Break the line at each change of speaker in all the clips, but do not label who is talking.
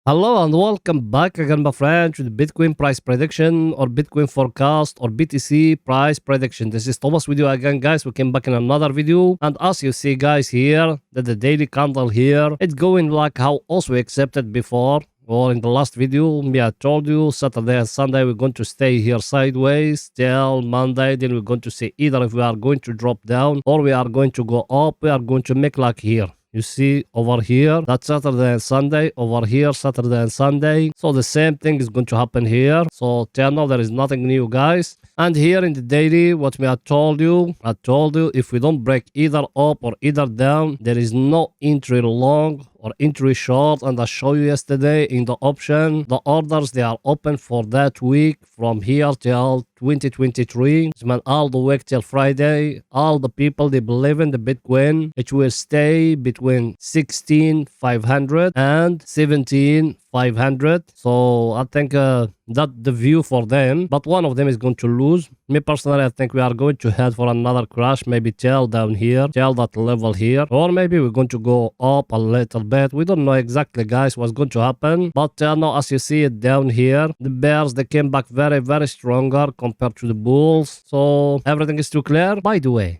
Hello and welcome back again, my friend, to the Bitcoin price prediction or Bitcoin forecast or BTC price prediction. This is Thomas with you again, guys. We came back in another video, and as you see, guys, here that the daily candle here, it's going like how also accepted before. Or in the last video, me I told you Saturday and Sunday we're going to stay here sideways till Monday. Then we're going to see either if we are going to drop down or we are going to go up. We are going to make like here. You see over here, that's Saturday and Sunday. Over here, Saturday and Sunday. So the same thing is going to happen here. So till now, there is nothing new, guys. And here in the daily, what I told you if we don't break either up or either down, there is no entry long or entry short. And I showed you yesterday in the option, the orders, they are open for that week from here till 2023. It means all the week till Friday. All the people, they believe in the Bitcoin. It will stay between 16,500 and 17,500. So I think that the view for them, but one of them is going to lose. Me personally, I think we are going to head for another crash, maybe till down here, till that level here, or maybe we're going to go up a little bit. We don't know exactly, guys, what's going to happen, but now as you see it down here, the bears, they came back very, very stronger compared to the bulls. So everything is too clear. By the way,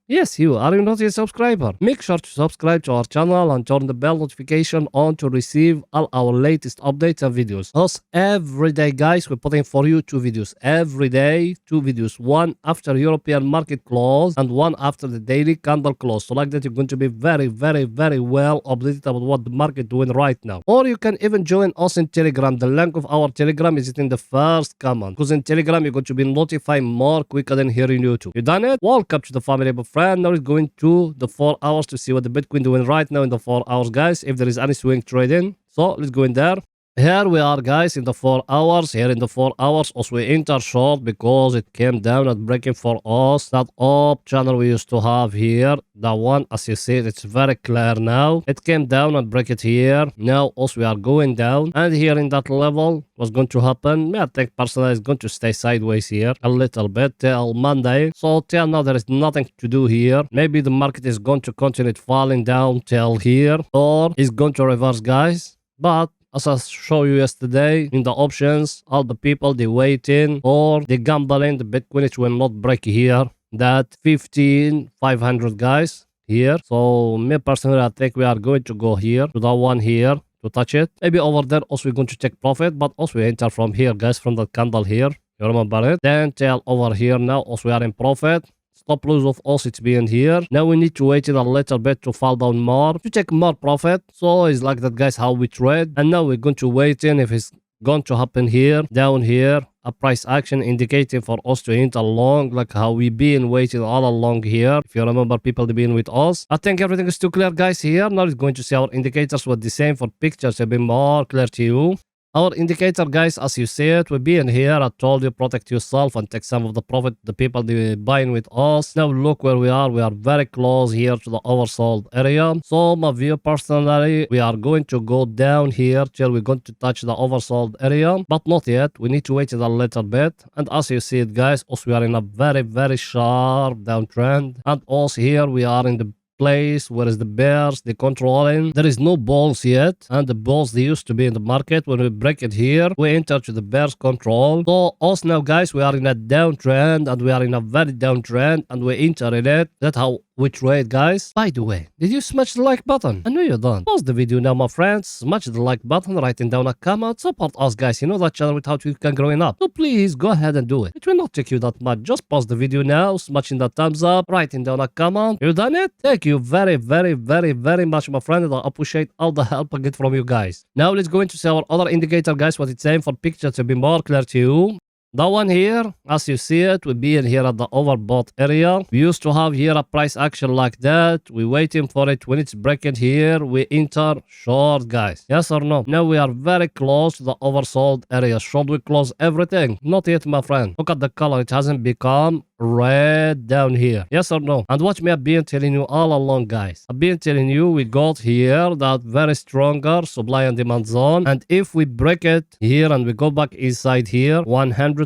yes, you, are you not a subscriber? Make sure to subscribe to our channel and turn the bell notification on to receive all our latest updates and videos. Us every day, guys, we're putting for you 2 videos. Every day, 2 videos. One after European market close and one after the daily candle close. So like that, you're going to be very, very, very well updated about what the market doing right now. Or you can even join us in Telegram. The link of our Telegram is in the first comment. Because in Telegram, you're going to be notified more quicker than here in YouTube. You done it? Welcome to the family, my friend. Now it's going to the 4 hours to see what the Bitcoin doing right now in the 4 hours, guys, if there is any swing trading. So let's go in there. Here we are, guys, in the 4 hours. Here in the 4 hours, also we enter short because it came down at breaking for us. That up channel we used to have here, that one, as you see, it's very clear now. It came down and break it here. Now also we are going down. And here in that level, what's going to happen? I think personally is going to stay sideways here a little bit till Monday. So till now there is nothing to do here. Maybe the market is going to continue falling down till here, or is going to reverse, guys. But as I showed you yesterday in the options, all the people, they waiting or they gambling the Bitcoin, it will not break here. That 15,500, guys, here. So me personally, I think we are going to go here to that one here to touch it. Maybe over there also we're going to take profit, but also we enter from here, guys, from that candle here. You remember it? Then till over here now also we are in profit. Stop loss of us, it's being here. Now we need to wait a little bit to fall down more to take more profit. So it's like that, guys, how we trade. And now we're going to wait in if it's going to happen here, down here, a price action indicating for us to enter long, like how we been waiting all along here. If you remember, people being with us, I think everything is too clear, guys. Here now it's going to see our indicators with the same for pictures to be more clear to you. Our indicator, guys, as you see it, we be in here. I told you, protect yourself and take some of the profit. The people they buying with us. Now look where we are. We are very close here to the oversold area. So my view personally, we are going to go down here till we're going to touch the oversold area, but not yet. We need to wait a little bit. And as you see it, guys, also we are in a very, very sharp downtrend. And also here we are in the place where is the bears, they controlling. There is no balls yet, and the balls they used to be in the market. When we break it here, we enter to the bears control. So us now, guys, we are in a downtrend, and we are in a very downtrend, and we enter in it. That's how we trade, guys. By the way, did you smash the like button? I know you done. Pause the video now, my friends. Smash the like button, writing down a comment. Support us, guys. You know that channel without you can growing up. So please go ahead and do it. It will not take you that much. Just pause the video now, smashing the thumbs up, writing down a comment. You done it? Thank you very, very, very, very much, my friend. And I appreciate all the help I get from you guys. Now let's go into our other indicator, guys, what it's saying for picture to be more clear to you. That one here, as you see it, we be in here at the overbought area. We used to have here a price action like that. We waiting for it. When it's breaking here, we enter short, guys. Yes or no? Now we are very close to the oversold area. Should we close everything? Not yet, my friend. Look at the color. It hasn't become red down here. Yes or no? And watch me, I've been telling you all along, guys. I've been telling you we got here that very stronger supply and demand zone. And if we break it here and we go back inside here, 100%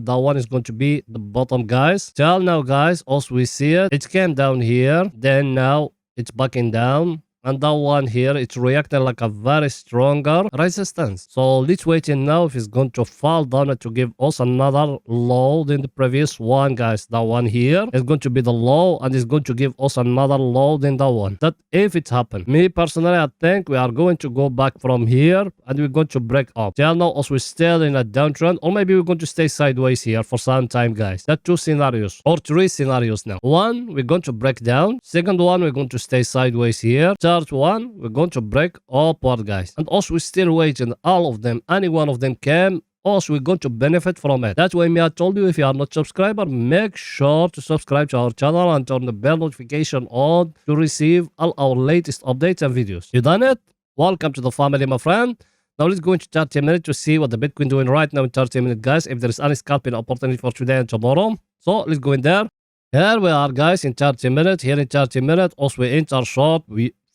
that one is going to be the bottom, guys. Till now, guys, as we see it, it came down here. Then now it's backing down. and that one here, it's reacting like a very stronger resistance. So let's wait in now if it's going to fall down to give us another low than the previous one, guys. That one here is going to be the low, and it's going to give us another low than that one. That if it happened, me personally, I think we are going to go back from here and we're going to break up. Till now, also we're still in a downtrend, or maybe we're going to stay sideways here for some time, guys. That's two scenarios or three scenarios now. One, we're going to break down. Second one, we're going to stay sideways here. Third one, we're going to break upward, guys. And also we're still waiting. All of them, any one of them came, also we're going to benefit from it. That's why me I told you, if you are not subscriber, make sure to subscribe to our channel and turn the bell notification on to receive all our latest updates and videos. You done it? Welcome to the family, my friend. Now let's go into 30 minutes to see what the Bitcoin doing right now in 30 minutes, guys. If there is any scalping opportunity for today and tomorrow. So let's go in there. Here we are, guys, in 30 minutes. Here in 30 minutes, also we enter short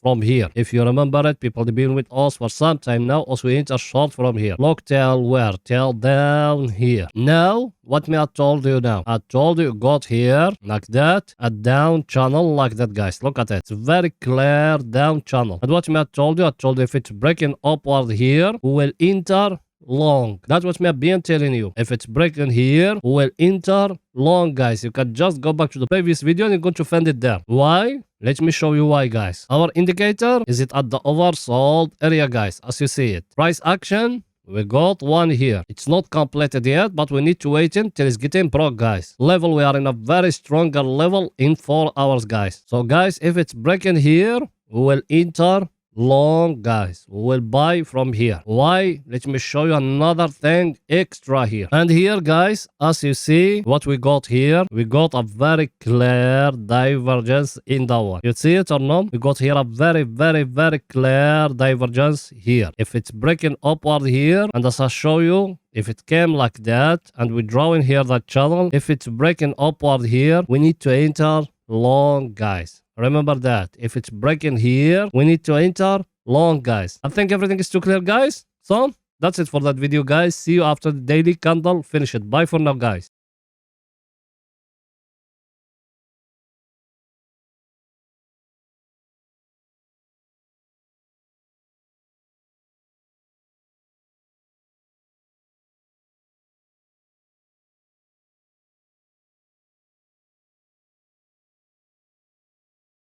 from here. If you remember it, people have been with us for some time now. Also we enter short from here. Look till where? Till down here. Now, what me I told you now? I told you got here like that, a down channel like that, guys. Look at it. It's very clear down channel. And what me I told you if it's breaking upward here, we will enter long. That's what me I've been telling you. If it's breaking here, we will enter long, guys. You can just go back to the previous video and you're going to find it there. Why? Let me show you why, guys. Our indicator is it at the oversold area, guys, as you see it. Price action, we got one here. It's not completed yet, but we need to wait until it's getting broke, guys. Level, we are in a very stronger level in 4 hours, guys. So, guys, if it's breaking here, we will enter long, guys. We will buy from here. Why? Let me show you another thing extra here. And here, guys, as you see what we got here, we got a very clear divergence in that one. You see it or not? We got here a very clear divergence here. If it's breaking upward here, and as I show you, if it came like that and we draw in here that channel, if it's breaking upward here, we need to enter long, guys. Remember that. If it's breaking here, we need to enter long, guys. I think everything is too clear, guys. So, that's it for that video, guys. See you after the daily candle. Finish it. Bye for now, guys.